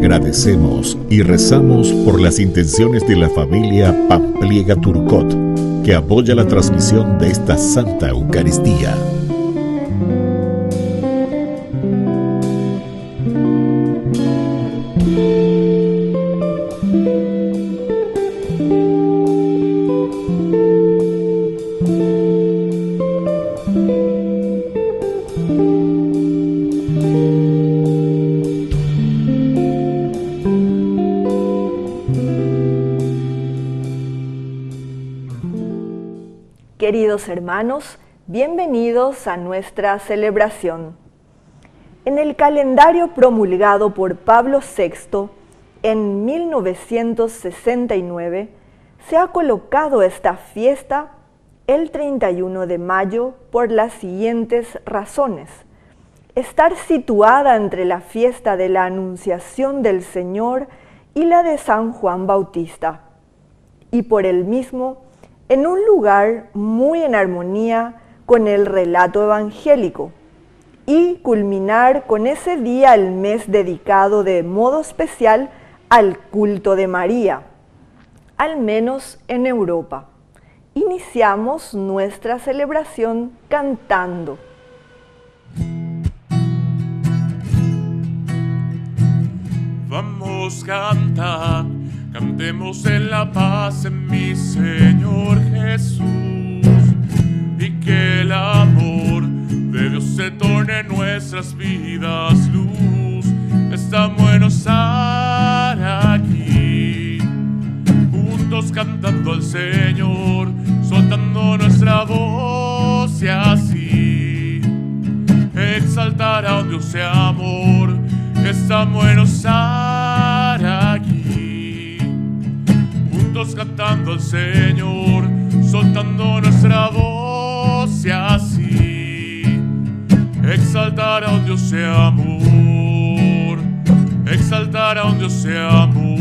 Agradecemos y rezamos por las intenciones de la familia Pampliega Turcot, que apoya la transmisión de esta Santa Eucaristía. Queridos hermanos, bienvenidos a nuestra celebración. En el calendario promulgado por Pablo VI en 1969, se ha colocado esta fiesta el 31 de mayo por las siguientes razones. Estar situada entre la fiesta de la Anunciación del Señor y la de San Juan Bautista, y por el mismo en un lugar muy en armonía con el relato evangélico, y culminar con ese día el mes dedicado de modo especial al culto de María, al menos en Europa. Iniciamos nuestra celebración cantando. Vamos cantar, cantemos en la paz en mi Señor Jesús, y que el amor de Dios se torne en nuestras vidas luz. Estamos en estar aquí, juntos cantando al Señor, soltando nuestra voz y así exaltar a un Dios de amor. Estamos en estar aquí, juntos cantando al Señor, soltando nuestra voz y así exaltar a un Dios de amor, exaltar a un Dios de amor.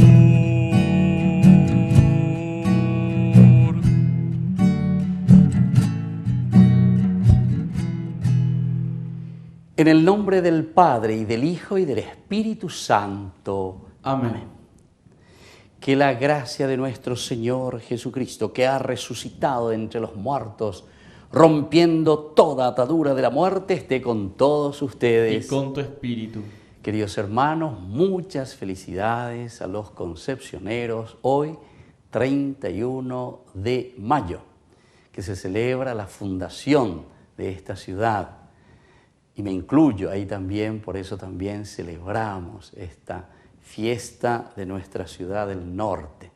En el nombre del Padre, y del Hijo, y del Espíritu Santo. Amén. Que la gracia de nuestro Señor Jesucristo, que ha resucitado de entre los muertos, rompiendo toda atadura de la muerte, esté con todos ustedes. Y con tu espíritu. Queridos hermanos, muchas felicidades a los concepcioneros. Hoy, 31 de mayo, que se celebra la fundación de esta ciudad. Y me incluyo ahí también, por eso también celebramos esta fiesta de nuestra ciudad del norte.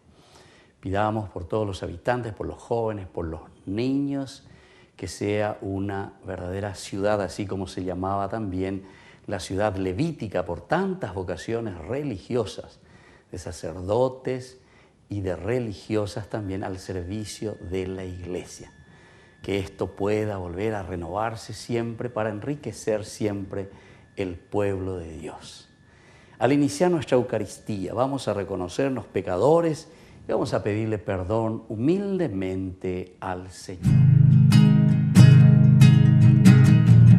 Pidamos por todos los habitantes, por los jóvenes, por los niños, que sea una verdadera ciudad, así como se llamaba también la ciudad levítica por tantas vocaciones religiosas, de sacerdotes y de religiosas también al servicio de la iglesia. Que esto pueda volver a renovarse siempre para enriquecer siempre el pueblo de Dios. Al iniciar nuestra Eucaristía vamos a reconocernos pecadores y vamos a pedirle perdón humildemente al Señor.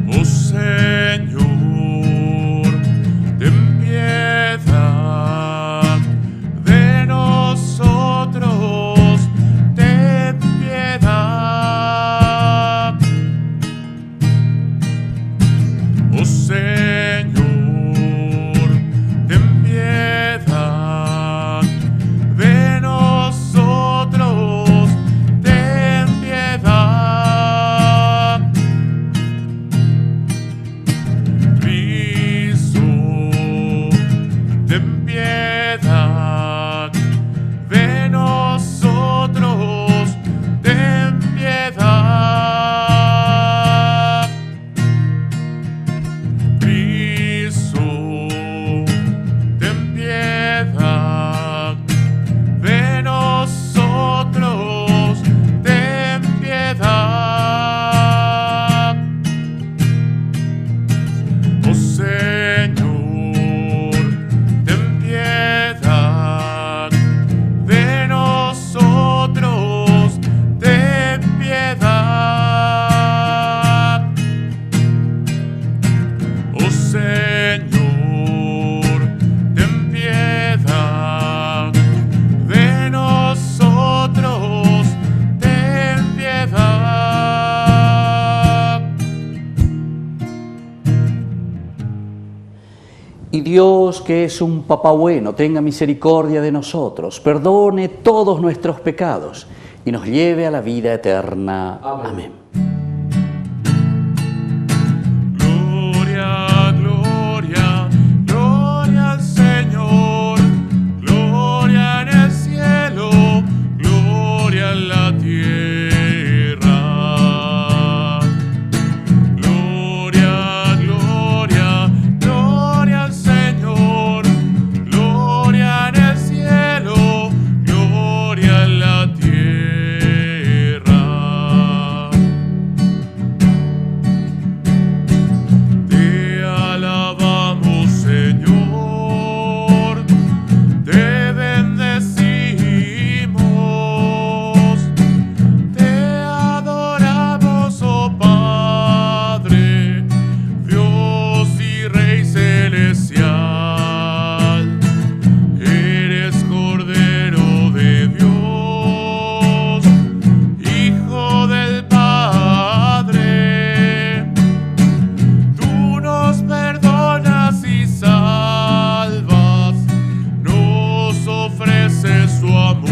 Oh Señor, ten piedad de nosotros, ten piedad. Oh Señor, ten piedad de nosotros, ten piedad. Dios, que es un Papá bueno, tenga misericordia de nosotros, perdone todos nuestros pecados y nos lleve a la vida eterna. Amén. Gloria, gloria, gloria al Señor, gloria en el cielo, gloria en la tierra. Gloria, gloria, gloria al Señor, gloria en el cielo, gloria en la tierra. Te alabamos, Señor, te bendecimos, te adoramos, oh Padre, Dios y Rey celestial. Eres Cordero de Dios, Hijo del Padre. Tú nos perdonas y salvas, nos ofreces tu amor.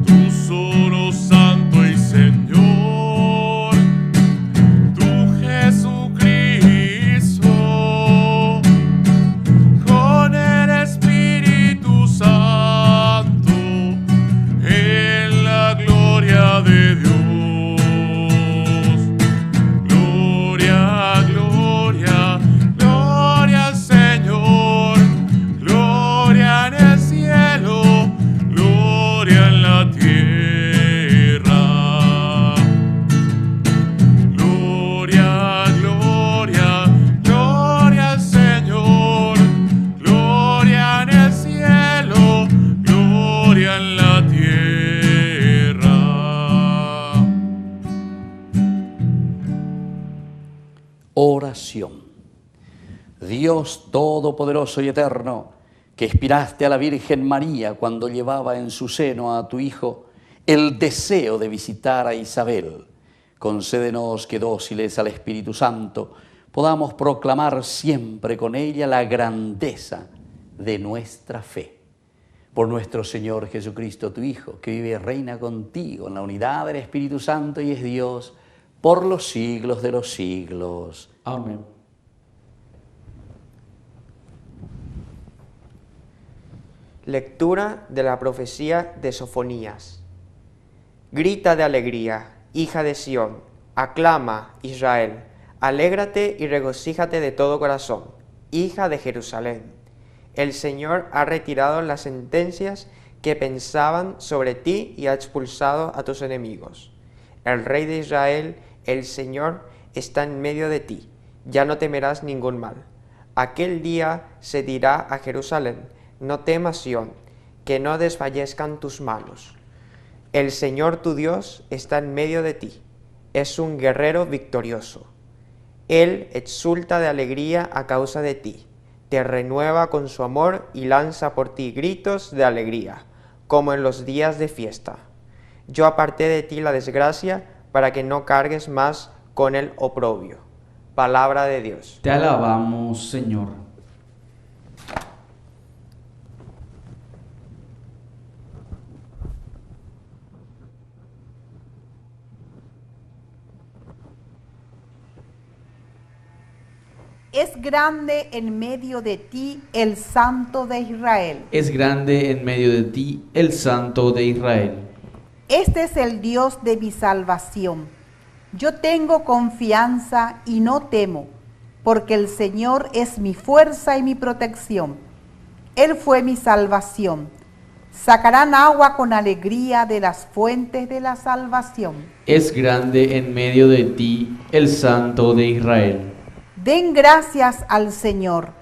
Tú solo Santo y Señor, tú Jesucristo, con el Espíritu Santo, en la gloria de Dios. Gloria, gloria, gloria al Señor, gloria en el cielo, gloria en la tierra. Gloria, gloria, gloria al Señor, gloria en el cielo, gloria en la tierra. Oración. Dios Todopoderoso y Eterno, que inspiraste a la Virgen María cuando llevaba en su seno a tu Hijo el deseo de visitar a Isabel, concédenos que dóciles al Espíritu Santo podamos proclamar siempre con ella la grandeza de nuestra fe. Por nuestro Señor Jesucristo, tu Hijo, que vive y reina contigo en la unidad del Espíritu Santo y es Dios por los siglos de los siglos. Amén. Lectura de la profecía de Sofonías. Grita de alegría, hija de Sión, aclama, Israel, alégrate y regocíjate de todo corazón, hija de Jerusalén. El Señor ha retirado las sentencias que pensaban sobre ti y ha expulsado a tus enemigos. El Rey de Israel, el Señor, está en medio de ti, ya no temerás ningún mal. Aquel día se dirá a Jerusalén, no temas, Sión, que no desfallezcan tus manos. El Señor tu Dios está en medio de ti, es un guerrero victorioso. Él exulta de alegría a causa de ti, te renueva con su amor y lanza por ti gritos de alegría, como en los días de fiesta. Yo aparté de ti la desgracia para que no cargues más con el oprobio. Palabra de Dios. Te alabamos, Señor. Es grande en medio de ti el Santo de Israel. Es grande en medio de ti el Santo de Israel. Este es el Dios de mi salvación. Yo tengo confianza y no temo, porque el Señor es mi fuerza y mi protección. Él fue mi salvación. Sacarán agua con alegría de las fuentes de la salvación. Es grande en medio de ti el Santo de Israel. Den gracias al Señor,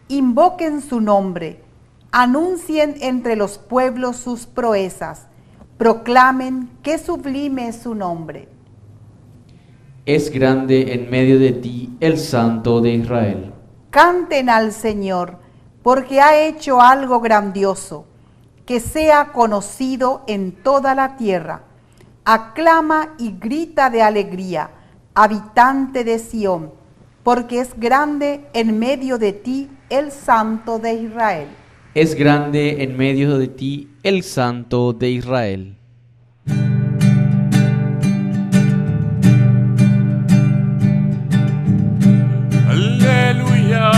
invoquen su nombre, anuncien entre los pueblos sus proezas, proclamen qué sublime es su nombre. Es grande en medio de ti el Santo de Israel. Canten al Señor, porque ha hecho algo grandioso, que sea conocido en toda la tierra. Aclama y grita de alegría, habitante de Sión. porque es grande en medio de ti el Santo de Israel. Es grande en medio de ti el Santo de Israel. Aleluya,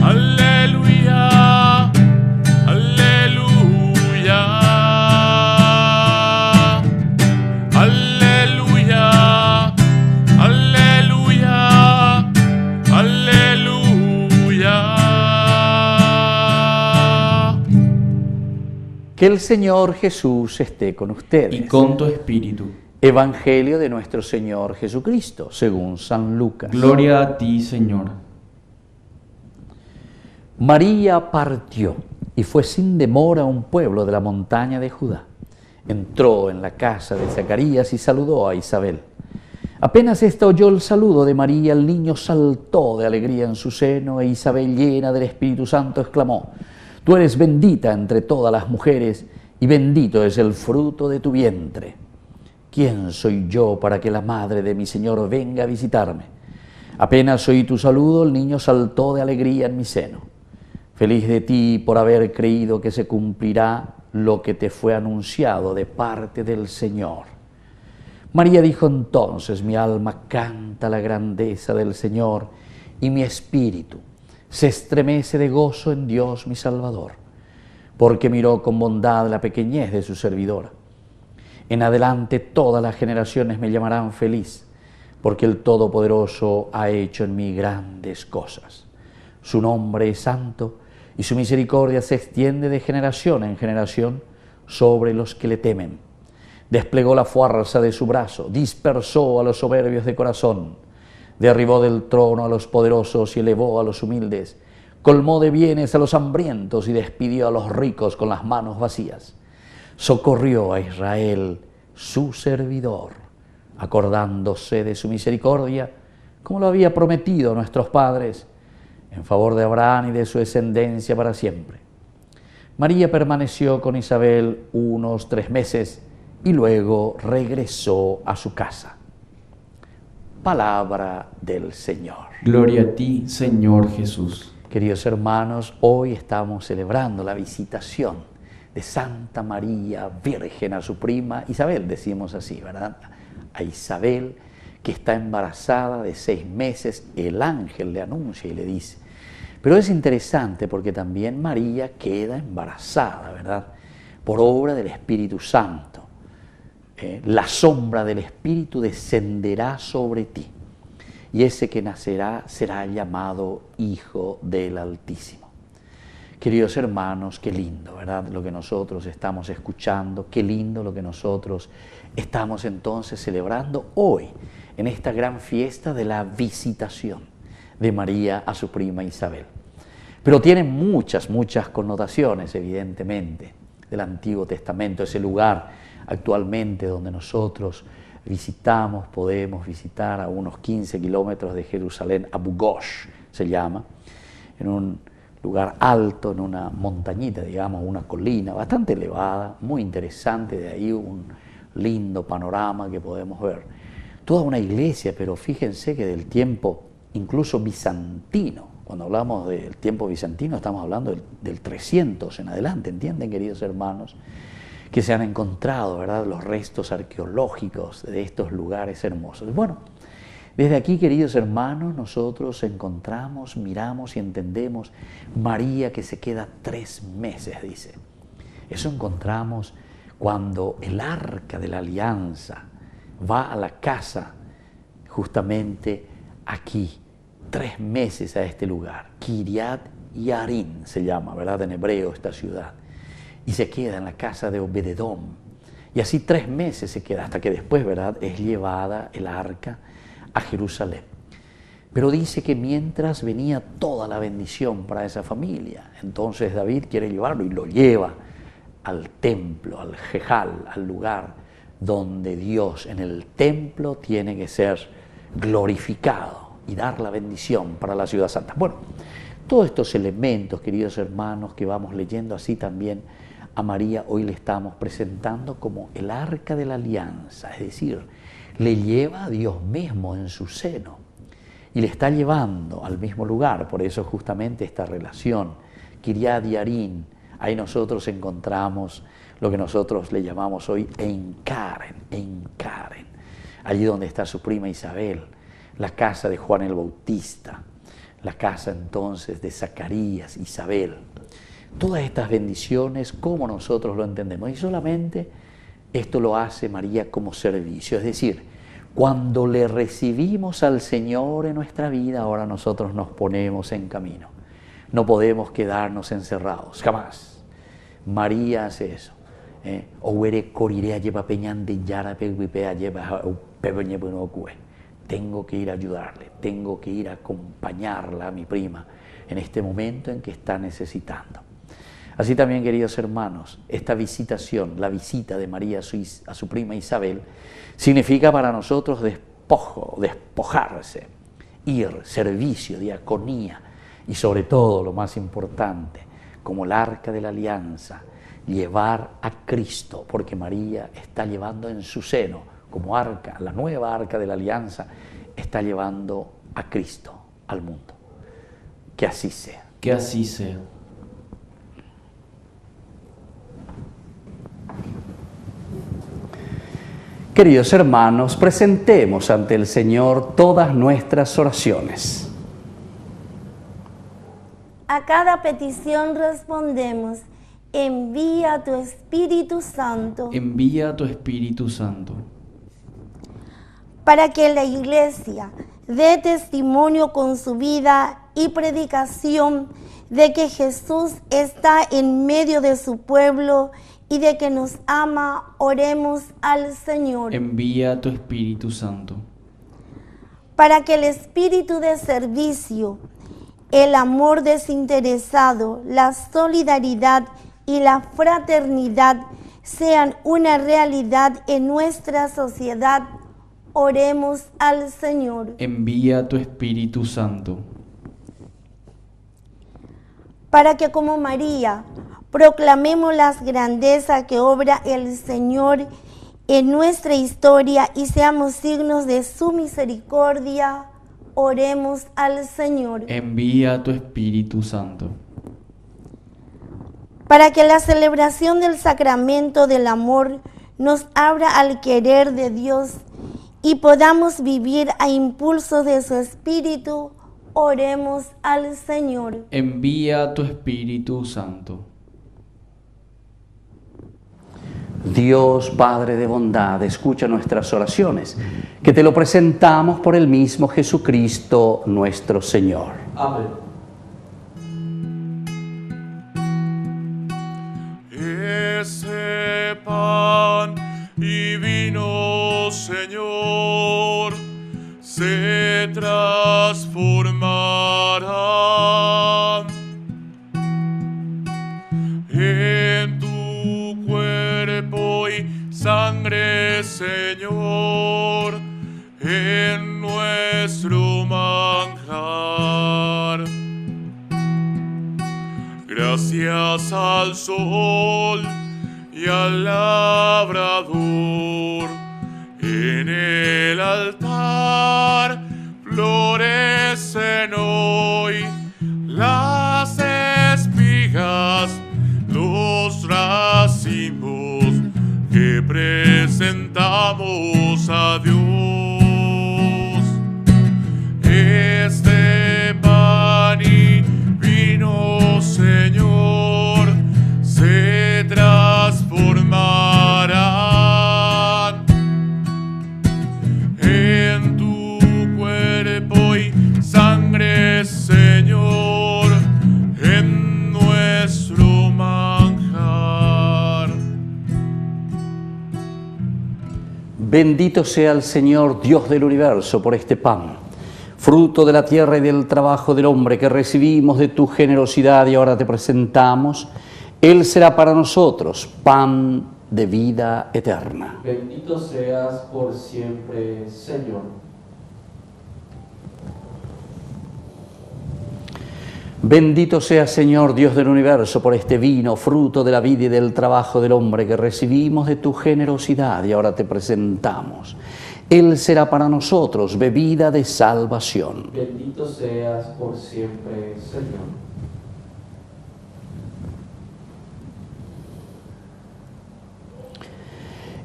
aleluya, aleluya, aleluya, aleluya, aleluya. Que el Señor Jesús esté con ustedes. Y con tu espíritu. Evangelio de nuestro Señor Jesucristo, según San Lucas. Gloria a ti, Señor. María partió y fue sin demora a un pueblo de la montaña de Judá. Entró en la casa de Zacarías y saludó a Isabel. Apenas ésta oyó el saludo de María, el niño saltó de alegría en su seno e Isabel, llena del Espíritu Santo, exclamó: Tú eres bendita entre todas las mujeres y bendito es el fruto de tu vientre. ¿Quién soy yo para que la madre de mi Señor venga a visitarme? Apenas oí tu saludo, el niño saltó de alegría en mi seno. Feliz de ti por haber creído que se cumplirá lo que te fue anunciado de parte del Señor. María dijo entonces: Mi alma canta la grandeza del Señor y mi espíritu se estremece de gozo en Dios mi Salvador, porque miró con bondad la pequeñez de su servidora. En adelante todas las generaciones me llamarán feliz, porque el Todopoderoso ha hecho en mí grandes cosas. Su nombre es santo y su misericordia se extiende de generación en generación sobre los que le temen. Desplegó la fuerza de su brazo, dispersó a los soberbios de corazón, derribó del trono a los poderosos y elevó a los humildes, colmó de bienes a los hambrientos y despidió a los ricos con las manos vacías. Socorrió a Israel, su servidor, acordándose de su misericordia, como lo había prometido a nuestros padres, en favor de Abraham y de su descendencia para siempre. María permaneció con Isabel unos 3 meses y luego regresó a su casa. Palabra del Señor. Gloria a ti, Señor Jesús. Queridos hermanos, hoy estamos celebrando la visitación de Santa María Virgen a su prima Isabel, decimos así, ¿verdad? A Isabel, que está embarazada de 6 meses, el ángel le anuncia y le dice. Pero es interesante porque también María queda embarazada, ¿verdad? Por obra del Espíritu Santo. La sombra del Espíritu descenderá sobre ti, y ese que nacerá será llamado Hijo del Altísimo. Queridos hermanos, qué lindo, ¿verdad? Lo que nosotros estamos escuchando, qué lindo lo que nosotros estamos entonces celebrando hoy, en esta gran fiesta de la visitación de María a su prima Isabel. Pero tiene muchas connotaciones, evidentemente, del Antiguo Testamento, ese lugar actualmente donde nosotros visitamos, podemos visitar a unos 15 kilómetros de Jerusalén, Abu Ghosh se llama, en un lugar alto, en una montañita, digamos, una colina bastante elevada, muy interesante, de ahí un lindo panorama que podemos ver. Toda una iglesia, pero fíjense que del tiempo incluso bizantino, cuando hablamos del tiempo bizantino estamos hablando del 300 en adelante, ¿entienden, queridos hermanos? Que se han encontrado, ¿verdad?, los restos arqueológicos de estos lugares hermosos. Bueno, desde aquí, queridos hermanos, nosotros encontramos, miramos y entendemos María que se queda 3 meses, dice. Eso encontramos cuando el arca de la alianza va a la casa, justamente aquí, 3 meses a este lugar. Kiriat Yarim se llama, ¿verdad?, en hebreo esta ciudad. Y se queda en la casa de Obededom. Y así 3 meses se queda, hasta que después, ¿verdad?, es llevada el arca a Jerusalén. Pero dice que mientras venía toda la bendición para esa familia, entonces David quiere llevarlo y lo lleva al templo, al Jejal, al lugar donde Dios en el templo tiene que ser glorificado y dar la bendición para la ciudad santa. Bueno, todos estos elementos, queridos hermanos, que vamos leyendo, así también a María hoy le estamos presentando como el arca de la alianza, es decir, le lleva a Dios mismo en su seno. y le está llevando al mismo lugar. Por eso justamente esta relación, Kiriat Yarim, ahí nosotros encontramos lo que nosotros le llamamos hoy Ein Karen, allí donde está su prima Isabel, la casa de Juan el Bautista, la casa entonces de Zacarías, Isabel. Todas estas bendiciones, ¿cómo nosotros lo entendemos? Y solamente esto lo hace María como servicio, es decir, cuando le recibimos al Señor en nuestra vida, ahora nosotros nos ponemos en camino. No podemos quedarnos encerrados, jamás. María hace eso. Tengo que ir a ayudarle, tengo que ir a acompañarla a mi prima en este momento en que está necesitando. Así también, queridos hermanos, esta visitación, la visita de María a su prima Isabel, significa para nosotros despojarse, ir, servicio, diaconía y sobre todo, lo más importante, como el arca de la alianza, llevar a Cristo, porque María está llevando en su seno, como arca, la nueva arca de la alianza, está llevando a Cristo al mundo. Que así sea. Que así sea. Queridos hermanos, presentemos ante el Señor todas nuestras oraciones. A cada petición respondemos: envía tu Espíritu Santo. Envía tu Espíritu Santo. Para que la Iglesia dé testimonio con su vida y predicación de que Jesús está en medio de su pueblo y de que nos ama, oremos al Señor. Envía tu Espíritu Santo. Para que el espíritu de servicio, el amor desinteresado, la solidaridad y la fraternidad sean una realidad en nuestra sociedad, oremos al Señor. Envía tu Espíritu Santo. Para que como María proclamemos las grandezas que obra el Señor en nuestra historia y seamos signos de su misericordia, oremos al Señor. Envía tu Espíritu Santo. Para que la celebración del sacramento del amor nos abra al querer de Dios y podamos vivir a impulso de su Espíritu, oremos al Señor. Envía tu Espíritu Santo. Dios, Padre de bondad, escucha nuestras oraciones, que te lo presentamos por el mismo Jesucristo nuestro Señor. Amén. Ese pan y vino, Señor, se transformarán en tu cuerpo y sangre, Señor, en nuestro manjar. Gracias al sol y al labrador, en el altar florecen hoy las espigas, los racimos que presentamos a Dios. Este pan y vino, Señor, se transformarán en tu cuerpo y sangre, Señor, en nuestro manjar. Bendito sea el Señor, Dios del universo, por este pan, fruto de la tierra y del trabajo del hombre que recibimos de tu generosidad y ahora te presentamos. Él será para nosotros pan de vida eterna. Bendito seas por siempre, Señor. Bendito sea, Señor, Dios del universo, por este vino, fruto de la vida y del trabajo del hombre que recibimos de tu generosidad y ahora te presentamos. Él será para nosotros bebida de salvación. Bendito seas por siempre, Señor.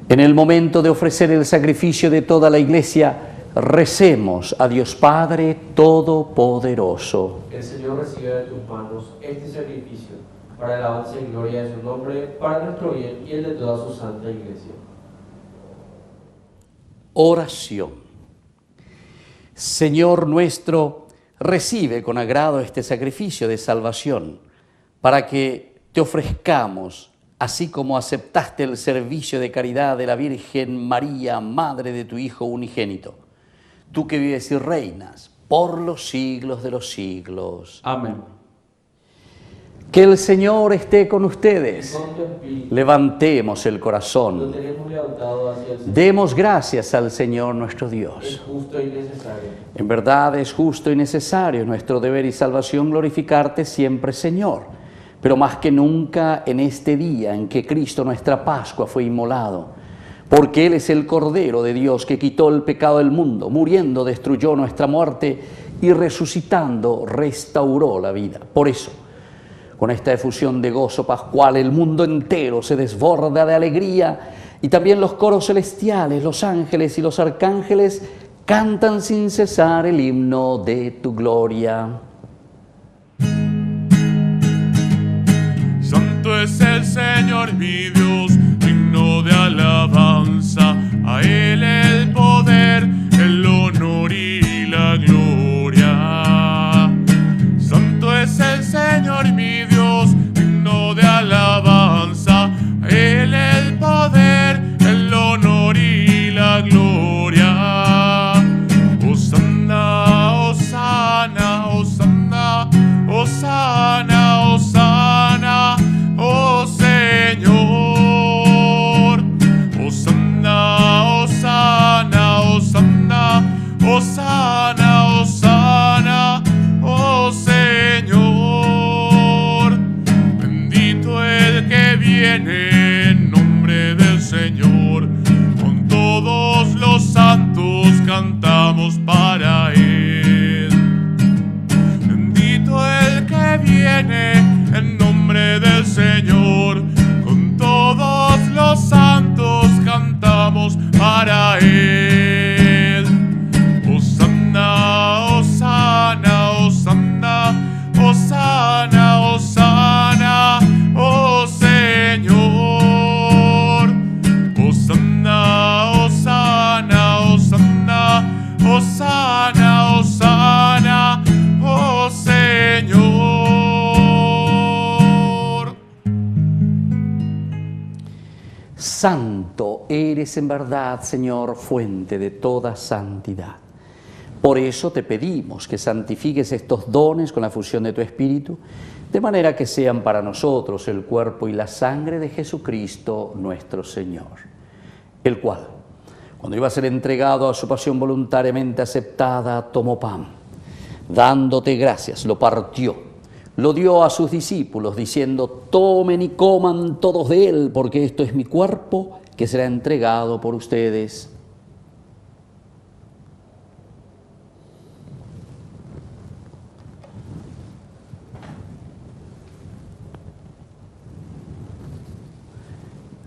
En el momento de ofrecer el sacrificio de toda la Iglesia, recemos a Dios Padre Todopoderoso. El Señor recibe de tus manos este sacrificio para la alabanza y gloria de su nombre, para nuestro bien y el de toda su santa Iglesia. Oración. Señor nuestro, recibe con agrado este sacrificio de salvación, para que te ofrezcamos, así como aceptaste el servicio de caridad de la Virgen María, Madre de tu Hijo unigénito, tú que vives y reinas por los siglos de los siglos. Amén. Que el Señor esté con ustedes. Con tu espíritu. Levantemos el Lo corazón. tenemos levantado hacia el Señor. Demos gracias al Señor nuestro Es Dios. justo y necesario. En verdad es justo y necesario nuestro deber y salvación glorificarte siempre, Señor, pero más que nunca en este día en que Cristo nuestra Pascua fue inmolado, porque Él es el Cordero de Dios que quitó el pecado del mundo, muriendo destruyó nuestra muerte y resucitando restauró la vida. Por eso, con esta efusión de gozo pascual, el mundo entero se desborda de alegría y también los coros celestiales, los ángeles y los arcángeles cantan sin cesar el himno de tu gloria. Santo es el Señor mi Dios, digno de alabanza, a Él el poder, el honor y la gloria. Santo es el Señor mi Dios, digno de alabanza, a Él el poder, el honor y la gloria. Hosanna, Hosanna, Hosanna, Hosanna, Hosanna, oh Señor. Hosanna, Hosanna, Hosanna, Hosanna, Hosanna, oh Señor. Bendito el que viene en nombre del Señor. Con todos los santos cantamos para Él. Bendito el que viene en nombre del Señor. Con todos los santos cantamos para Él. Hosanna, Hosanna, Hosanna, Hosanna, Hosanna, oh Señor. Hosanna, Hosanna, Hosanna, Hosanna, Hosanna, oh Señor. Santo eres en verdad, Señor, fuente de toda santidad. Por eso te pedimos que santifiques estos dones con la fusión de tu Espíritu, de manera que sean para nosotros el cuerpo y la sangre de Jesucristo nuestro Señor, el cual, cuando iba a ser entregado a su pasión voluntariamente aceptada, tomó pan, dándote gracias, lo partió, lo dio a sus discípulos, diciendo: tomen y coman todos de él, porque esto es mi cuerpo que será entregado por ustedes.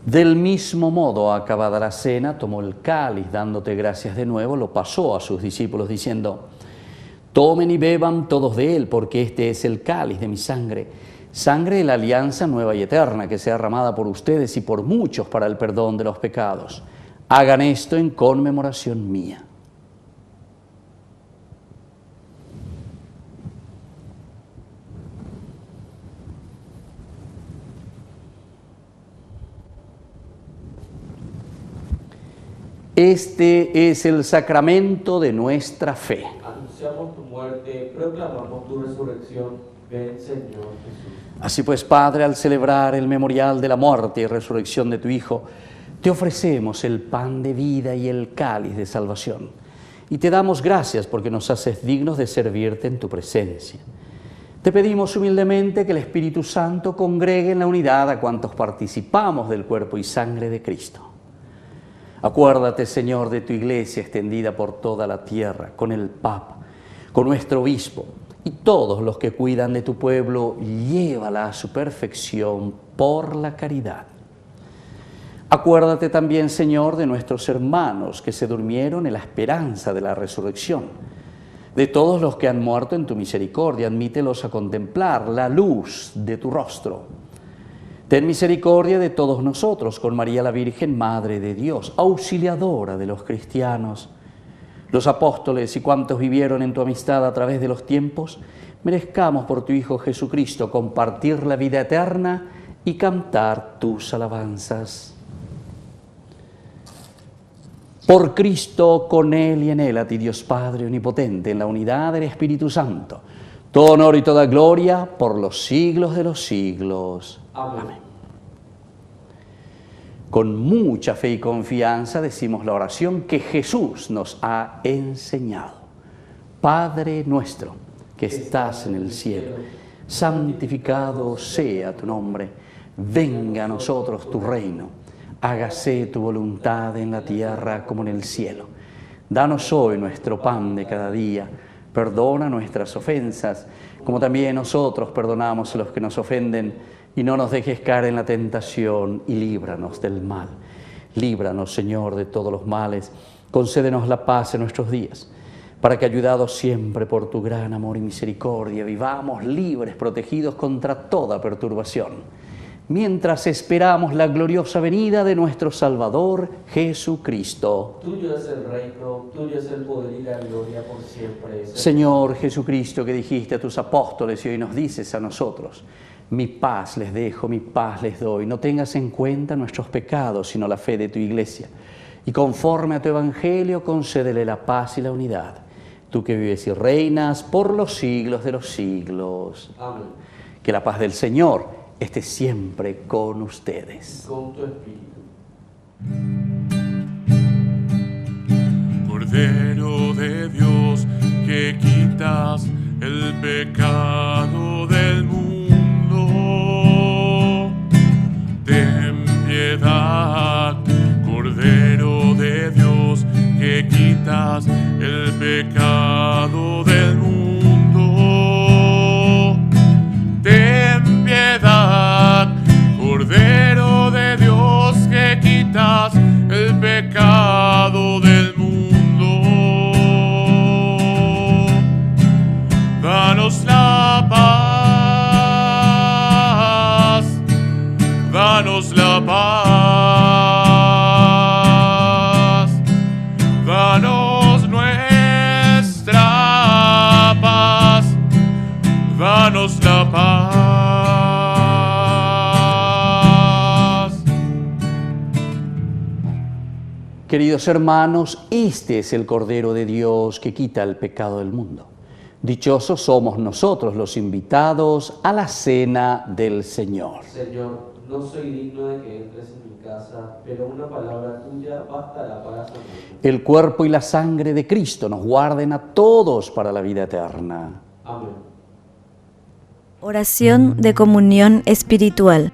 Del mismo modo, acabada la cena, tomó el cáliz, dándote gracias de nuevo, lo pasó a sus discípulos, diciendo: tomen y beban todos de él, porque este es el cáliz de mi sangre, sangre de la alianza nueva y eterna, que sea derramada por ustedes y por muchos para el perdón de los pecados. Hagan esto en conmemoración mía. Este es el sacramento de nuestra fe. Anunciamos tu muerte, proclamamos tu resurrección. Ven, Señor Jesús. Así pues, Padre, al celebrar el memorial de la muerte y resurrección de tu Hijo, te ofrecemos el pan de vida y el cáliz de salvación. Y te damos gracias porque nos haces dignos de servirte en tu presencia. Te pedimos humildemente que el Espíritu Santo congregue en la unidad a cuantos participamos del cuerpo y sangre de Cristo. Acuérdate, Señor, de tu iglesia extendida por toda la tierra, con el Papa, con nuestro obispo y todos los que cuidan de tu pueblo, llévala a su perfección por la caridad. Acuérdate también, Señor, de nuestros hermanos que se durmieron en la esperanza de la resurrección. De todos los que han muerto en tu misericordia, admítelos a contemplar la luz de tu rostro. Ten misericordia de todos nosotros, con María la Virgen, Madre de Dios, auxiliadora de los cristianos, los apóstoles y cuantos vivieron en tu amistad a través de los tiempos, merezcamos por tu Hijo Jesucristo compartir la vida eterna y cantar tus alabanzas. Por Cristo, con Él y en Él, a ti Dios Padre Omnipotente, en la unidad del Espíritu Santo, todo honor y toda gloria por los siglos de los siglos. Amén. Con mucha fe y confianza decimos la oración que Jesús nos ha enseñado. Padre nuestro, que estás en el cielo, santificado sea tu nombre. Venga a nosotros tu reino. Hágase tu voluntad en la tierra como en el cielo. Danos hoy nuestro pan de cada día. Perdona nuestras ofensas, como también nosotros perdonamos a los que nos ofenden. Y no nos dejes caer en la tentación y líbranos del mal. Líbranos, Señor, de todos los males. Concédenos la paz en nuestros días, para que, ayudados siempre por tu gran amor y misericordia, vivamos libres, protegidos contra toda perturbación, mientras esperamos la gloriosa venida de nuestro Salvador Jesucristo. Tuyo es el reino, tuyo es el poder y la gloria por siempre. Señor Jesucristo, que dijiste a tus apóstoles y hoy nos dices a nosotros: mi paz les dejo, mi paz les doy. No tengas en cuenta nuestros pecados, sino la fe de tu iglesia. Y conforme a tu evangelio, concédele la paz y la unidad. Tú que vives y reinas por los siglos de los siglos. Amén. Que la paz del Señor esté siempre con ustedes. Con tu espíritu. Cordero de Dios, que quitas el pecado del mundo, ten piedad. Cordero de Dios, que quitas el pecado del mundo, ten piedad. Cordero de Dios, que quitas el pecado del mundo, danos la paz, danos la paz, danos nuestra paz, danos la paz. Queridos hermanos, este es el Cordero de Dios que quita el pecado del mundo. Dichosos somos nosotros los invitados a la cena del Señor. Señor, no soy digno de que entres en mi casa, pero una palabra tuya bastará para sanarme. El cuerpo y la sangre de Cristo nos guarden a todos para la vida eterna. Amén. Oración de comunión espiritual.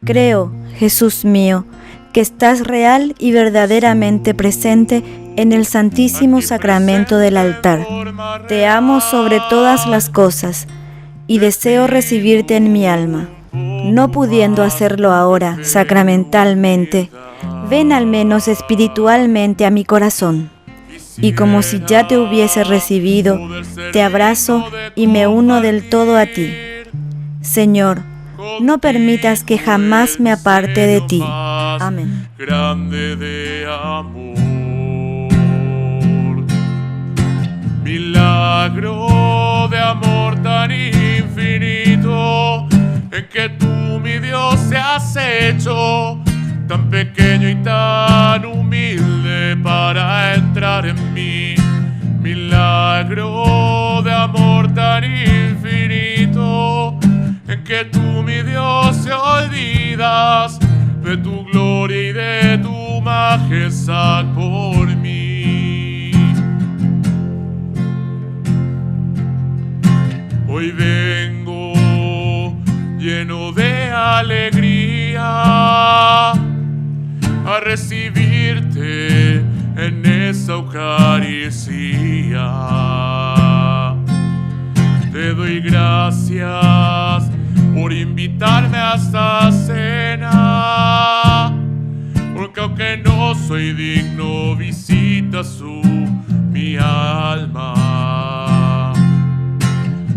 Creo, Jesús mío, que estás real y verdaderamente presente en el Santísimo Sacramento del altar. Te amo sobre todas las cosas y deseo recibirte en mi alma. No pudiendo hacerlo ahora sacramentalmente, ven al menos espiritualmente a mi corazón. Y como si ya te hubiese recibido, te abrazo y me uno del todo a ti. Señor, no permitas que jamás me aparte de ti. Amén. Grande de amor, milagro de amor tan infinito, en que tú, mi Dios, te has hecho tan pequeño y tan humilde para entrar en mí. Milagro de amor tan infinito, en que tú, mi Dios, te olvidas de tu gloria y de tu majestad por mí. Hoy vengo lleno de alegría a a recibirte en esa Eucaristía. Te doy gracias por invitarme a esta cena, porque aunque no soy digno, visitas mi alma.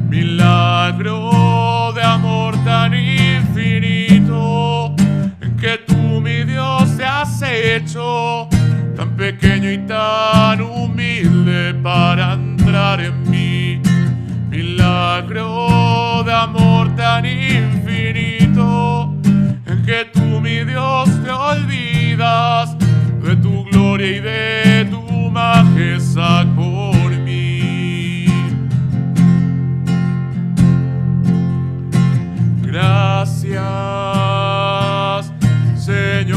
Milagro de amor tan infinito, en que tú, mi Dios, te has hecho tan pequeño y tan humilde para entrar en mí. Milagro de amor tan infinito, en que tú, mi Dios, te olvidas de tu gloria y de tu majestad por mí. Gracias, Señor,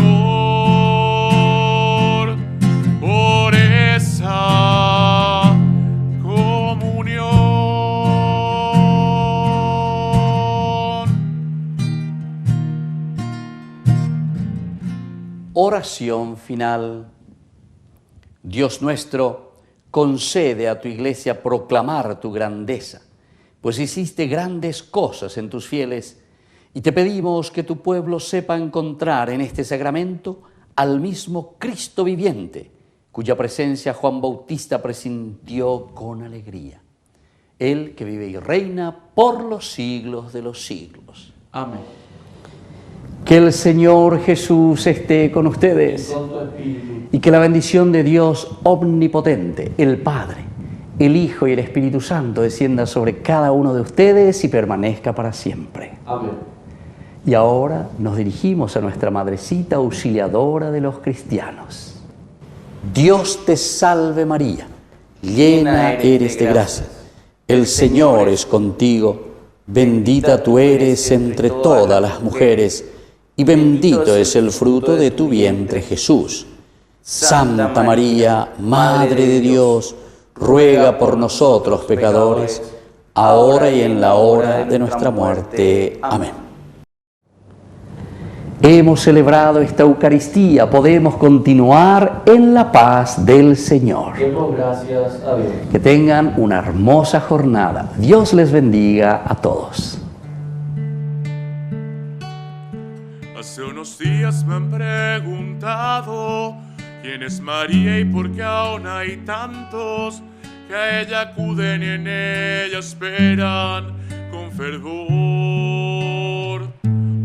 por esa comunión. Oración final. Dios nuestro, concede a tu iglesia proclamar tu grandeza, pues hiciste grandes cosas en tus fieles, y te pedimos que tu pueblo sepa encontrar en este sacramento al mismo Cristo viviente, cuya presencia Juan Bautista presintió con alegría. Él que vive y reina por los siglos de los siglos. Amén. Que el Señor Jesús esté con ustedes, Con tu espíritu. y que la bendición de Dios omnipotente, el Padre, el Hijo y el Espíritu Santo descienda sobre cada uno de ustedes y permanezca para siempre. Amén. Y ahora nos dirigimos a nuestra Madrecita Auxiliadora de los cristianos. Dios te salve María, llena eres de gracia. El Señor es contigo, bendita tú eres entre todas las mujeres, y bendito es el fruto de tu vientre Jesús. Santa María, Madre de Dios, ruega por nosotros pecadores, ahora y en la hora de nuestra muerte. Amén. Hemos celebrado esta Eucaristía, podemos continuar en la paz del Señor. Demos gracias a Dios. Que tengan una hermosa jornada. Dios les bendiga a todos. Hace unos días me han preguntado quién es María y por qué aún hay tantos que a ella acuden y en ella esperan con fervor.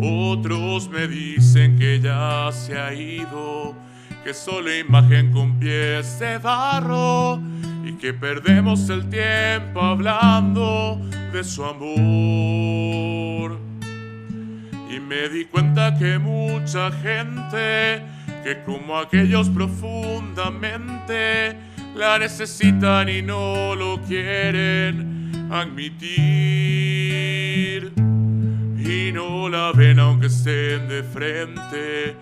Otros me dicen que ya se ha ido, que solo imagen con pies de barro y que perdemos el tiempo hablando de su amor. Y me di cuenta que mucha gente, que como aquellos profundamente la necesitan y no lo quieren admitir. Y no la ven aunque estén de frente,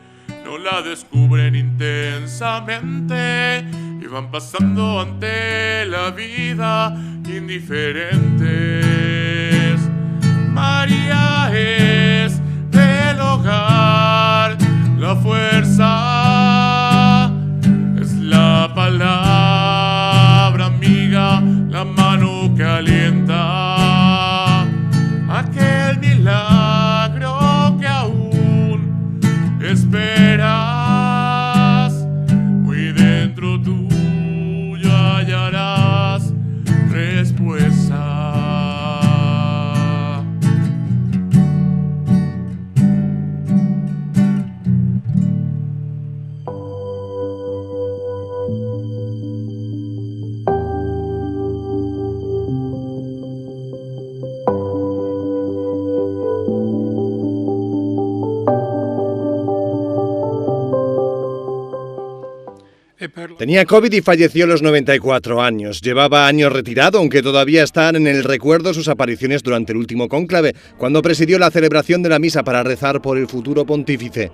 no la descubren intensamente y van pasando ante la vida indiferentes. María es del hogar, la fuerza es la palabra amiga, la mano que alienta, aquel milagro que aún esperas, muy dentro tuyo hallarás respuesta. Tenía COVID y falleció a los 94 años. Llevaba años retirado, aunque todavía están en el recuerdo sus apariciones durante el último cónclave, cuando presidió la celebración de la misa para rezar por el futuro pontífice.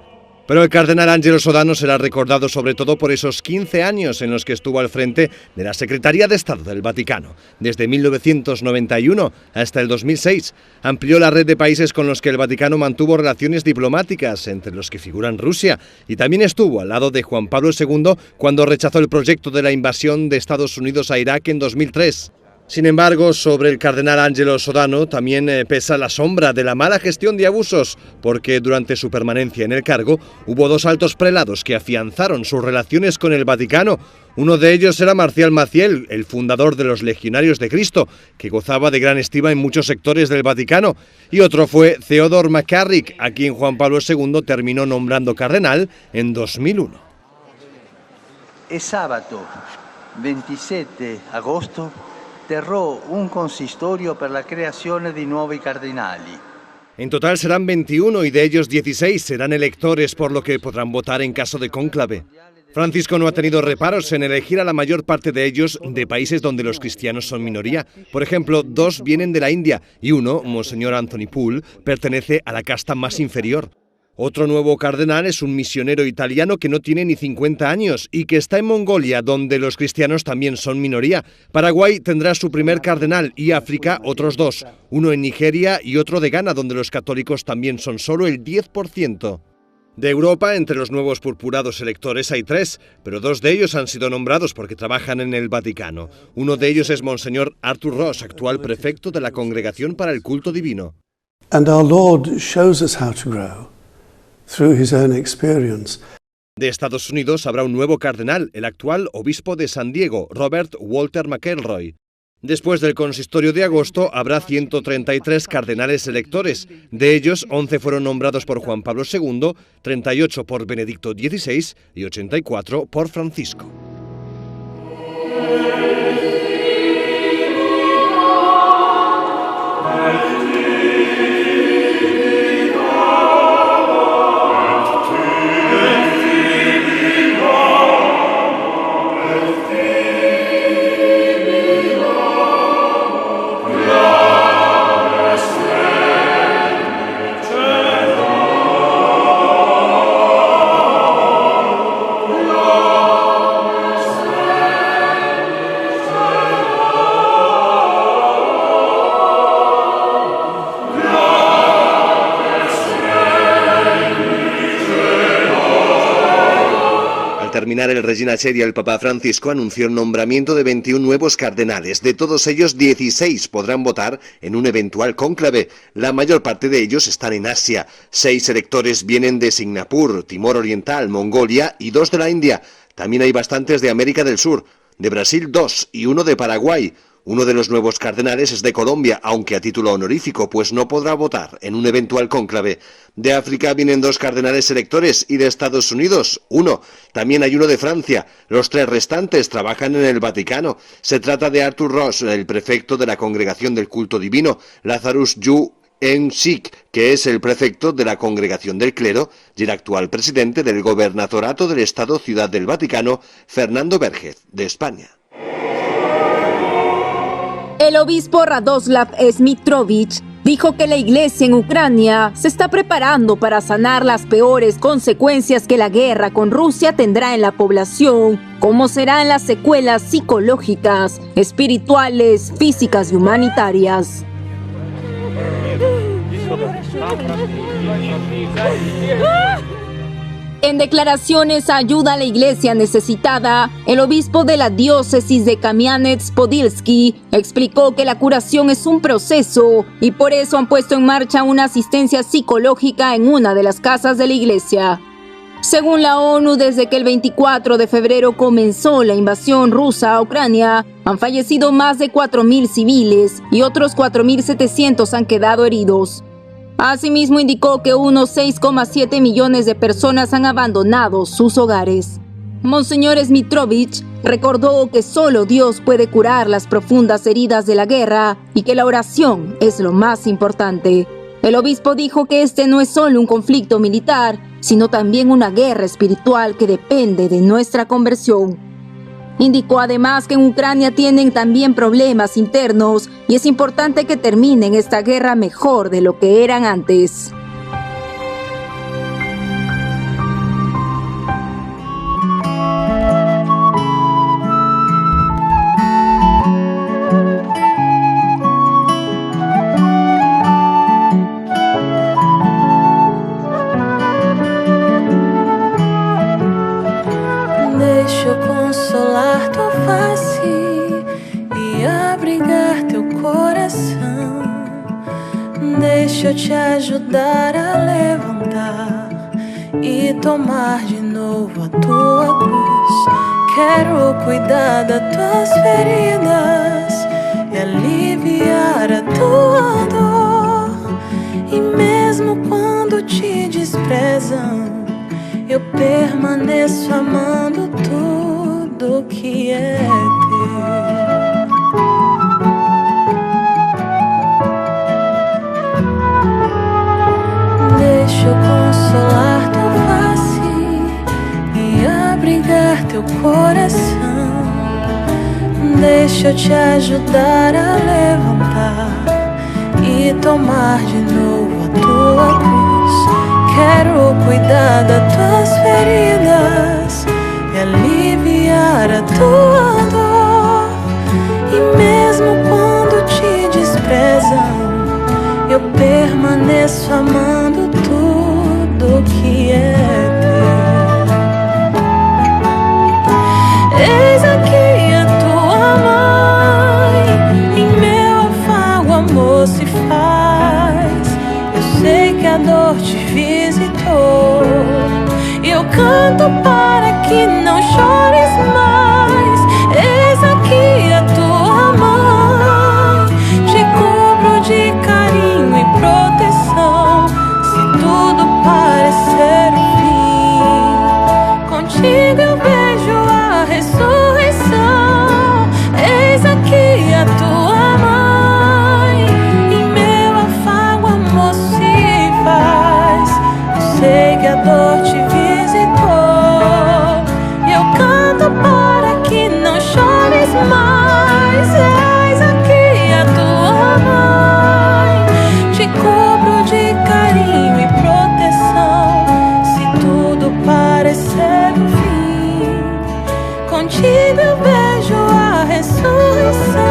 Pero el cardenal Angelo Sodano será recordado sobre todo por esos 15 años en los que estuvo al frente de la Secretaría de Estado del Vaticano. Desde 1991 hasta el 2006 amplió la red de países con los que el Vaticano mantuvo relaciones diplomáticas, entre los que figuran Rusia, y también estuvo al lado de Juan Pablo II cuando rechazó el proyecto de la invasión de Estados Unidos a Irak en 2003. Sin embargo, sobre el cardenal Angelo Sodano también pesa la sombra de la mala gestión de abusos, porque durante su permanencia en el cargo hubo 2 altos prelados que afianzaron sus relaciones con el Vaticano. Uno de ellos era Marcial Maciel, el fundador de los Legionarios de Cristo, que gozaba de gran estima en muchos sectores del Vaticano, y otro fue Theodore McCarrick, a quien Juan Pablo II terminó nombrando cardenal en 2001. Es sábado 27 agosto terrò un consistorio per la creazione di nuovi cardinali. En total serán 21 y de ellos 16 serán electores, por lo que podrán votar en caso de cónclave. Francisco no ha tenido reparos en elegir a la mayor parte de ellos de países donde los cristianos son minoría. Por ejemplo, 2 vienen de la India y uno, Monseñor Anthony Poole, pertenece a la casta más inferior. Otro nuevo cardenal es un misionero italiano que no tiene ni 50 años y que está en Mongolia, donde los cristianos también son minoría. Paraguay tendrá su primer cardenal y África otros 2, uno en Nigeria y otro de Ghana, donde los católicos también son solo el 10%. De Europa, entre los nuevos purpurados electores hay 3, pero 2 de ellos han sido nombrados porque trabajan en el Vaticano. Uno de ellos es Monseñor Arthur Ross, actual prefecto de la Congregación para el Culto Divino. And our Lord shows us how to grow through his own experience. De Estados Unidos habrá un nuevo cardenal, el actual obispo de San Diego, Robert Walter McElroy. Después del consistorio de agosto habrá 133 cardenales electores. De ellos, 11 fueron nombrados por Juan Pablo II, 38 por Benedicto XVI y 84 por Francisco. Terminar el Regina Coeli, el Papa Francisco anunció el nombramiento de 21 nuevos cardenales. De todos ellos, 16 podrán votar en un eventual cónclave. La mayor parte de ellos están en Asia. 6 electores vienen de Singapur, Timor Oriental, Mongolia y 2 de la India. También hay bastantes de América del Sur. De Brasil, 2 y 1 de Paraguay. Uno de los nuevos cardenales es de Colombia, aunque a título honorífico, pues no podrá votar en un eventual cónclave. De África vienen 2 cardenales electores y de Estados Unidos, 1. También hay uno de Francia. Los 3 restantes trabajan en el Vaticano. Se trata de Arthur Ross, el prefecto de la Congregación del Culto Divino, Lazarus Yu En-sik, que es el prefecto de la Congregación del Clero y el actual presidente del Gobernatorato del Estado Ciudad del Vaticano, Fernando Vergez, de España. El obispo Radoslav Smitrovich dijo que la iglesia en Ucrania se está preparando para sanar las peores consecuencias que la guerra con Rusia tendrá en la población, como serán las secuelas psicológicas, espirituales, físicas y humanitarias. En declaraciones a Ayuda a la Iglesia Necesitada, el obispo de la diócesis de Kamianets-Podilsky explicó que la curación es un proceso y por eso han puesto en marcha una asistencia psicológica en una de las casas de la iglesia. Según la ONU, desde que el 24 de febrero comenzó la invasión rusa a Ucrania, han fallecido más de 4.000 civiles y otros 4.700 han quedado heridos. Asimismo, indicó que unos 6,7 millones de personas han abandonado sus hogares. Monseñor Smitrovich recordó que solo Dios puede curar las profundas heridas de la guerra y que la oración es lo más importante. El obispo dijo que este no es solo un conflicto militar, sino también una guerra espiritual que depende de nuestra conversión. Indicó además que en Ucrania tienen también problemas internos y es importante que terminen esta guerra mejor de lo que eran antes. te ajudar a levantar e tomar de novo a tua cruz. Quero cuidar das tuas feridas e aliviar a tua dor. E mesmo quando te desprezam, eu permaneço amando tudo que é teu. Deixa eu consolar tua face e abrigar teu coração. Deixa eu te ajudar a levantar e tomar de novo a tua cruz. Quero cuidar das tuas feridas e aliviar a tua dor. E mesmo quando te desprezam, eu permaneço amando tudo que é teu. Eis aqui a tua mãe, em meu afago amor se faz. Eu sei que a dor te visitou, eu canto para que não chores mais. Eis aqui a tua mãe, te cubro de carinho e proteção. Se tudo parecer o fim, contigo eu vejo a ressurreição. Eis aqui a tua mãe, em meu afago amor se faz. Eu sei que a dor te visitou, e eu canto para que não chores mais. Eis aqui a tua mãe, te cubro de carinho e proteção. Se tudo parecer o fim, contigo eu vejo a ressurreição.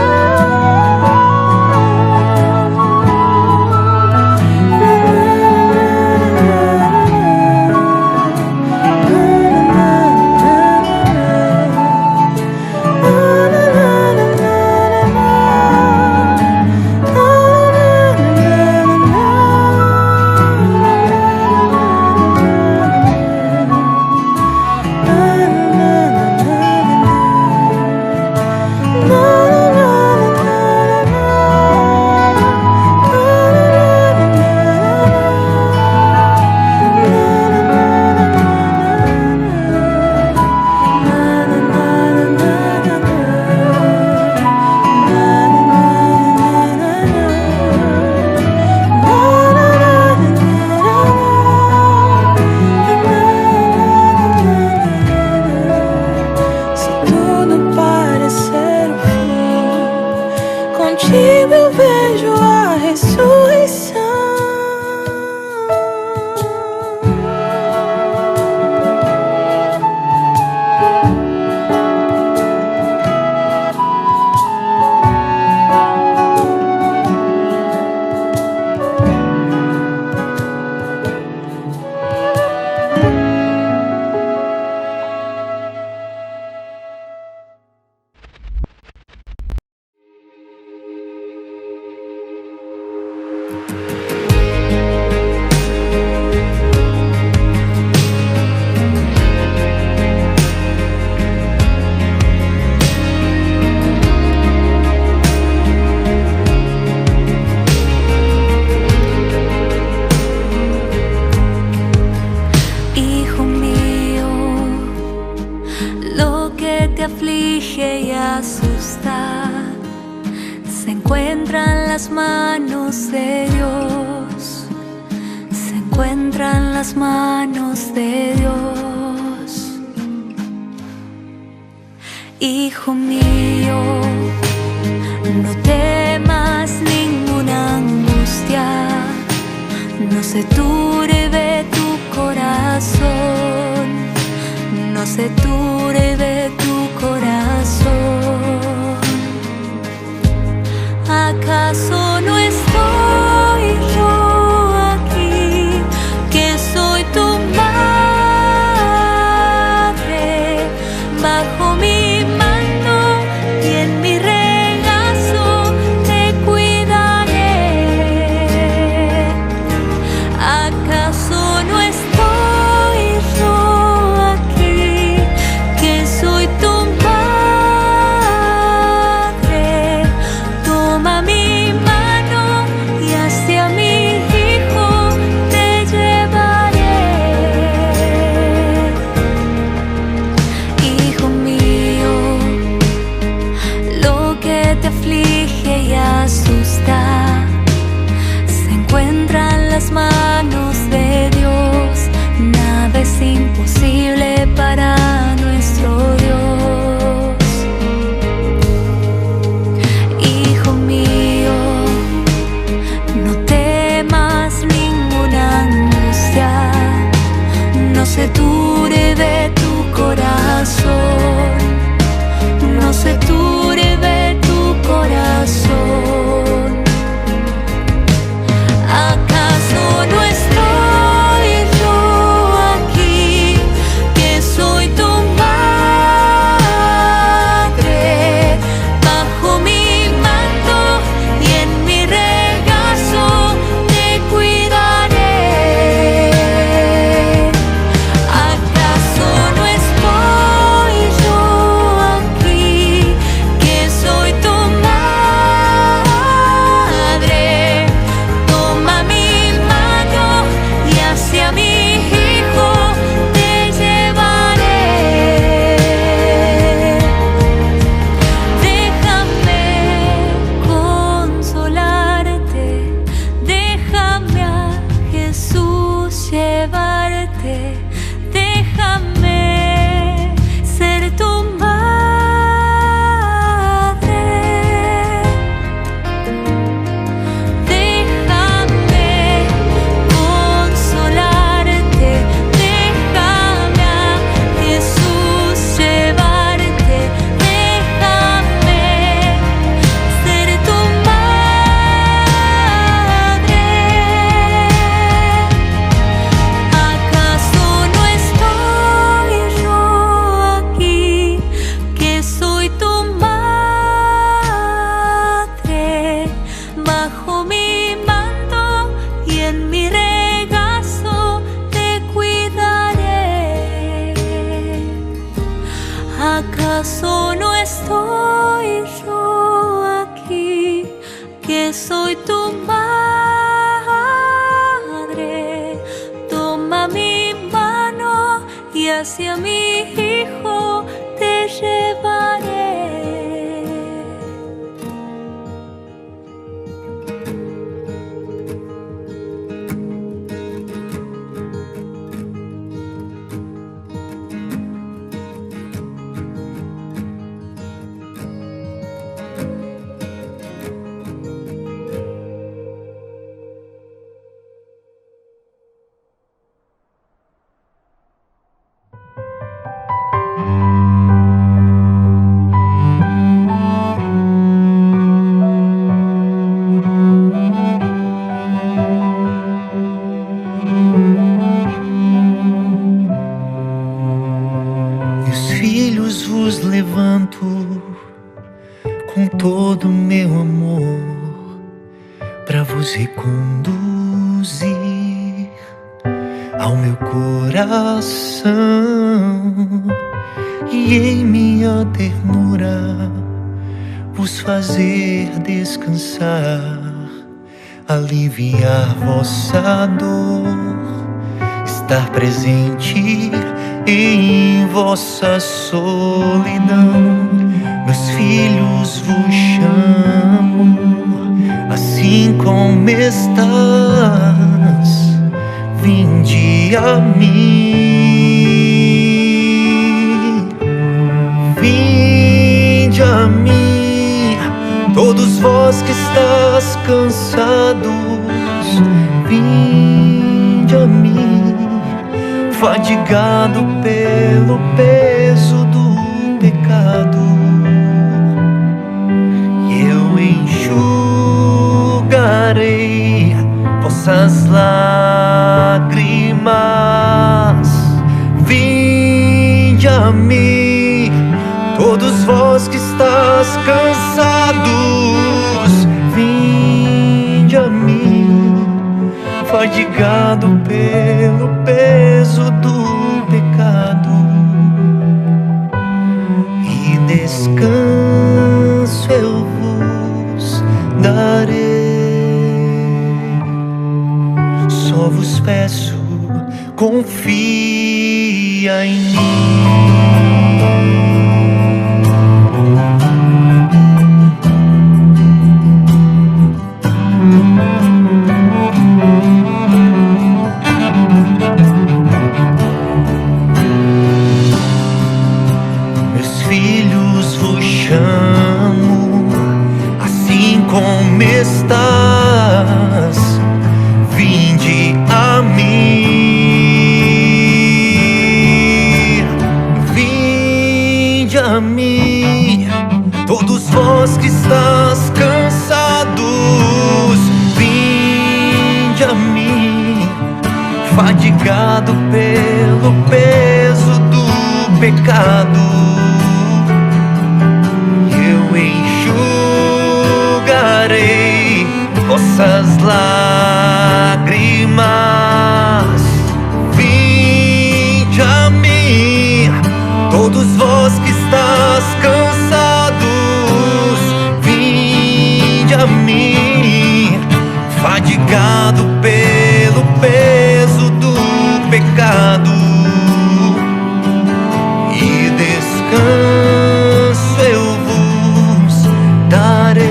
Contigo eu vejo a ressurreição. Aflige y asusta, se encuentra en las manos de Dios, se encuentra en las manos de Dios. Hijo mío, no temas ninguna angustia, no se turbe tu corazón, no se turbe tu corazón. ¿Acaso no estoy yo aquí, que soy tu madre, bajo mi mano y en mi regazo te cuidaré? no se turbe tu corazón, no se turbe tu corazón. ¿Acaso no estoy yo aquí, que soy tu madre, bajo mi manto y en mi regazo te cuidaré? ¿Acaso no estoy yo aquí, que soy tu madre? Toma mi mano y hacia mi hijo te llevaré. Déjame consolarte, déjame a Jesús llevarte, déjame ser tu madre. Déjame consolarte, déjame a Jesús llevarte, déjame ser tu madre. ¿Acaso no estoy yo aquí, que soy tu madre, bajo mi manto y en mi regazo te cuidaré? ¿Acaso no estoy yo aquí, que soy tu madre? Toma mi mano y hacia mi hijo te llevaré. Meus filhos, vos levanto com todo o meu amor para vos reconduzir ao meu coração e em minha ternura vos fazer descansar, aliviar vossa dor, estar presente em vossa solidão. Meus filhos, vos chamo, assim como estás, vinde a mim, vinde a mim, todos vós que estás cansados, vinde a mim, fadigado pelo peso do pecado, e eu enxugarei vossas lágrimas. Vinde a mim, todos vós que estás cansados, vinde a mim, fadigado pelo peso do pecado, e descanso eu vos darei. Só vos peço, confia em mim. Meus filhos, vos chamo, assim como estás, vinde a mim, fadigado pelo peso do pecado, eu enxugarei vossas lágrimas. Vinde a mim, todos vós que estáis cansados, vinde a mim, fadigado pelo peso do pecado, e descanso eu vos darei.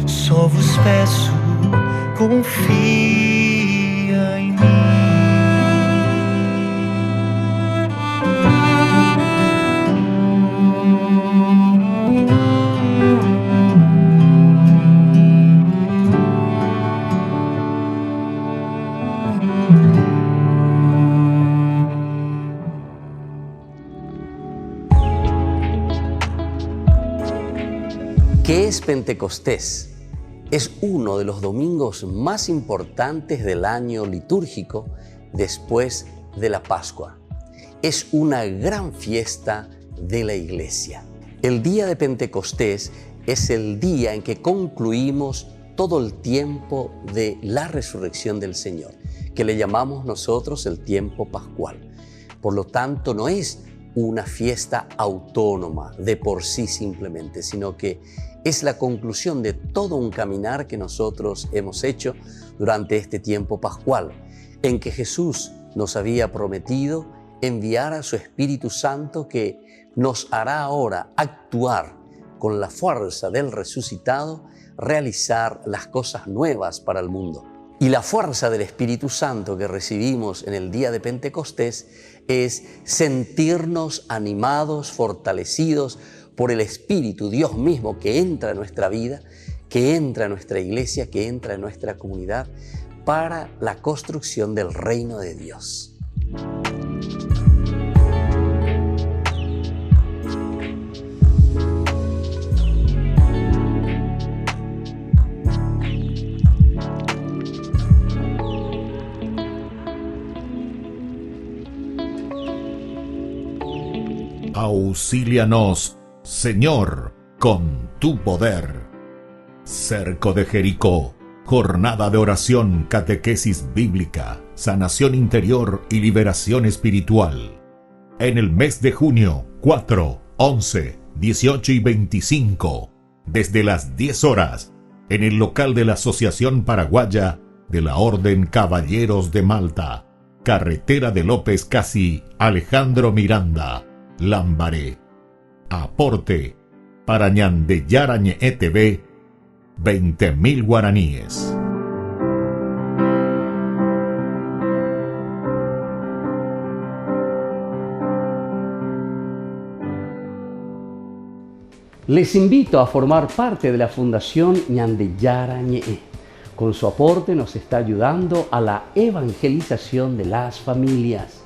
Só vos peço, confia em mim. ¿Qué es Pentecostés? Es uno de los domingos más importantes del año litúrgico después de la Pascua. Es una gran fiesta de la Iglesia. El día de Pentecostés es el día en que concluimos todo el tiempo de la resurrección del Señor, que le llamamos nosotros el tiempo pascual. Por lo tanto, no es una fiesta autónoma de por sí simplemente, sino que es la conclusión de todo un caminar que nosotros hemos hecho durante este tiempo pascual, en que Jesús nos había prometido enviar a su Espíritu Santo, que nos hará ahora actuar con la fuerza del resucitado, realizar las cosas nuevas para el mundo. Y la fuerza del Espíritu Santo que recibimos en el día de Pentecostés es sentirnos animados, fortalecidos por el Espíritu, Dios mismo, que entra en nuestra vida, que entra en nuestra iglesia, que entra en nuestra comunidad para la construcción del reino de Dios. Auxílianos, Señor, con tu poder. Cerco de Jericó, jornada de oración, catequesis bíblica, sanación interior y liberación espiritual. En el mes de junio, 4, 11, 18 y 25, desde las 10 horas, en el local de la Asociación Paraguaya de la Orden Caballeros de Malta, carretera de López Casi, Alejandro Miranda, Lambaré. Aporte para Ñandeyarañe ETV, 20.000 guaraníes. Les invito a formar parte de la Fundación Ñandeyarañe. Con su aporte nos está ayudando a la evangelización de las familias.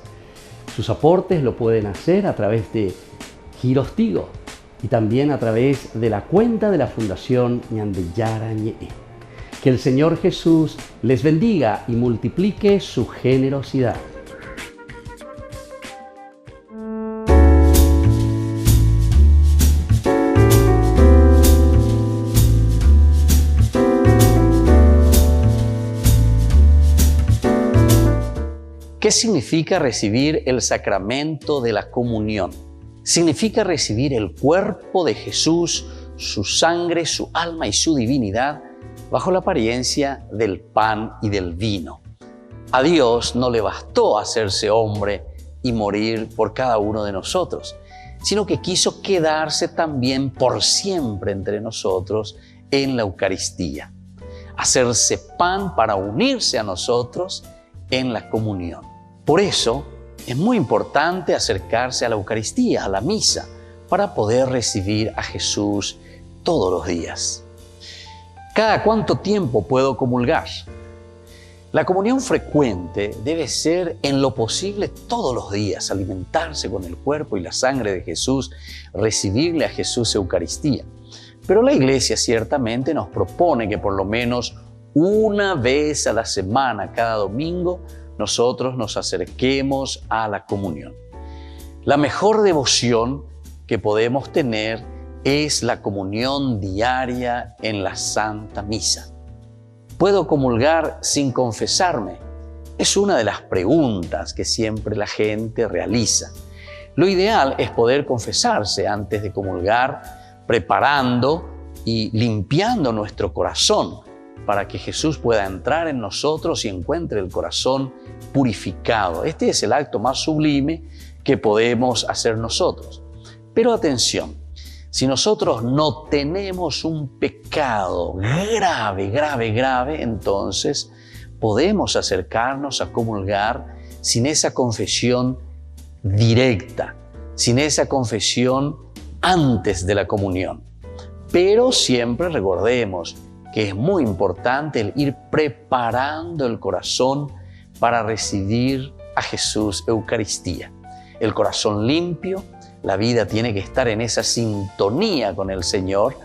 Sus aportes lo pueden hacer a través de Giros Tigo y también a través de la cuenta de la Fundación Ñandeyarañe. Que el Señor Jesús les bendiga y multiplique su generosidad. ¿Qué significa recibir el sacramento de la comunión? Significa recibir el cuerpo de Jesús, su sangre, su alma y su divinidad bajo la apariencia del pan y del vino. A Dios no le bastó hacerse hombre y morir por cada uno de nosotros, sino que quiso quedarse también por siempre entre nosotros en la Eucaristía. Hacerse pan para unirse a nosotros en la comunión. Por eso es muy importante acercarse a la Eucaristía, a la misa, para poder recibir a Jesús todos los días. ¿Cada cuánto tiempo puedo comulgar? La comunión frecuente debe ser en lo posible todos los días, alimentarse con el cuerpo y la sangre de Jesús, recibirle a Jesús Eucaristía. Pero la Iglesia ciertamente nos propone que por lo menos una vez a la semana, cada domingo, nosotros nos acerquemos a la comunión. La mejor devoción que podemos tener es la comunión diaria en la Santa Misa. ¿Puedo comulgar sin confesarme? Es una de las preguntas que siempre la gente realiza. Lo ideal es poder confesarse antes de comulgar, preparando y limpiando nuestro corazón para que Jesús pueda entrar en nosotros y encuentre el corazón purificado. Este es el acto más sublime que podemos hacer nosotros. Pero atención, si nosotros no tenemos un pecado grave, entonces podemos acercarnos a comulgar sin esa confesión directa, sin esa confesión antes de la comunión. Pero siempre recordemos que es muy importante el ir preparando el corazón para recibir a Jesús Eucaristía. El corazón limpio, la vida tiene que estar en esa sintonía con el Señor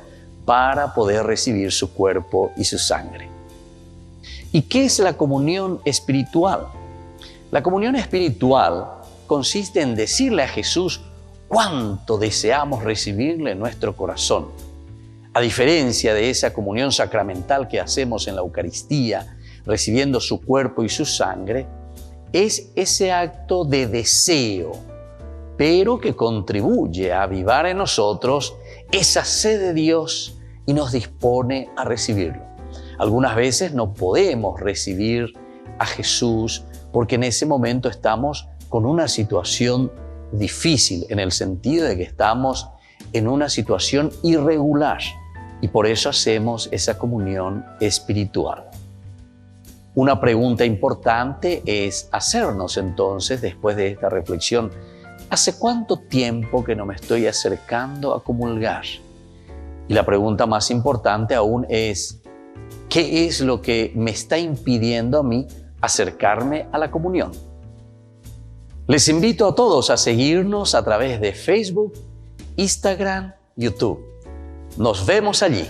para poder recibir su cuerpo y su sangre. ¿Y qué es la comunión espiritual? La comunión espiritual consiste en decirle a Jesús cuánto deseamos recibirle en nuestro corazón. A diferencia de esa comunión sacramental que hacemos en la Eucaristía, recibiendo su cuerpo y su sangre, es ese acto de deseo, pero que contribuye a avivar en nosotros esa sed de Dios y nos dispone a recibirlo. Algunas veces no podemos recibir a Jesús porque en ese momento estamos con una situación difícil, en el sentido de que estamos en una situación irregular y por eso hacemos esa comunión espiritual. Una pregunta importante es hacernos entonces, después de esta reflexión, ¿hace cuánto tiempo que no me estoy acercando a comulgar? Y la pregunta más importante aún es, ¿qué es lo que me está impidiendo a mí acercarme a la comunión? Les invito a todos a seguirnos a través de Facebook, Instagram, YouTube. Nos vemos allí.